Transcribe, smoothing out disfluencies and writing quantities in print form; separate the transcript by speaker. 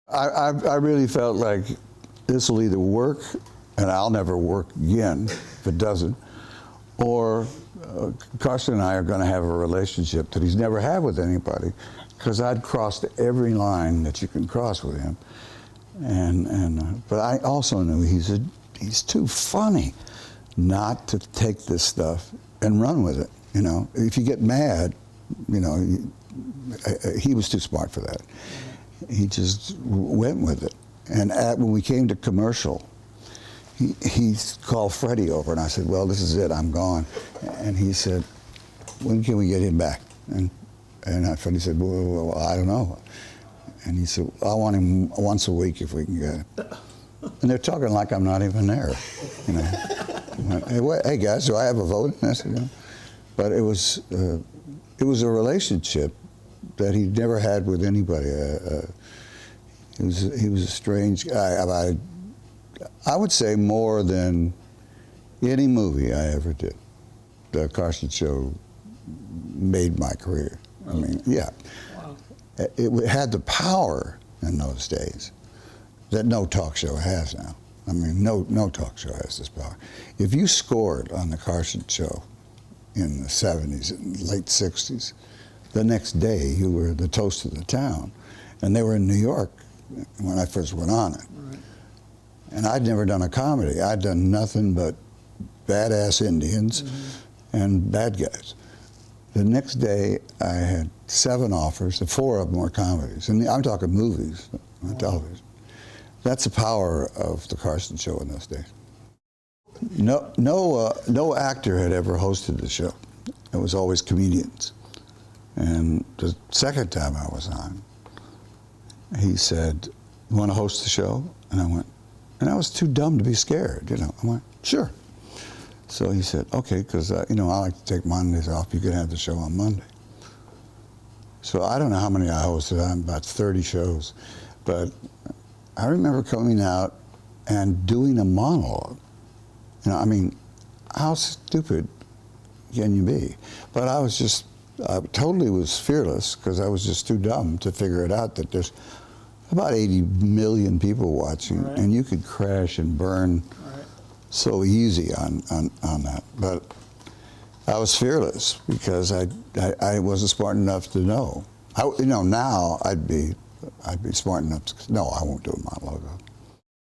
Speaker 1: I really felt like this will either work, and I'll never work again if it doesn't, or Carson and I are going to have a relationship that he's never had with anybody, because I'd crossed every line that you can cross with him, but I also knew he's too funny not to take this stuff and run with it. You know, if you get mad, you know, he was too smart for that. He just went with it. And when we came to commercial, he called Freddie over, and I said, well, this is it, I'm gone. And he said, when can we get him back? And Freddie said, well, I don't know. And he said, I want him once a week if we can get him. And they're talking like I'm not even there. You know, hey guys, do I have a vote in this? You know? But it was a relationship that he never had with anybody. He was a strange guy. I would say more than any movie I ever did. The Carson Show made my career. I mean, yeah. Wow. It had the power in those days that no talk show has now. I mean, no talk show has this power. If you scored on the Carson Show in the 70s and late 60s, the next day you were the toast of the town. And they were in New York when I first went on it. Right. And I'd never done a comedy. I'd done nothing but badass Indians and bad guys. The next day I had 7 offers, and 4 of them were comedies. And I'm talking movies, not television. That's the power of the Carson Show in those days. No actor had ever hosted the show. It was always comedians. And the second time I was on, he said, you want to host the show? And I went, and I was too dumb to be scared, you know. I went, sure. So he said, okay, because, you know, I like to take Mondays off. You can have the show on Monday. So I don't know how many I hosted. I'm about 30 shows. But I remember coming out and doing a monologue. You know, I mean, how stupid can you be? But I totally was fearless, because I was just too dumb to figure it out that there's about 80 million people watching, right, and you could crash and burn so easy on that. But I was fearless because I wasn't smart enough to know. You know, now I'd be smart enough to, no, I won't do a monologue.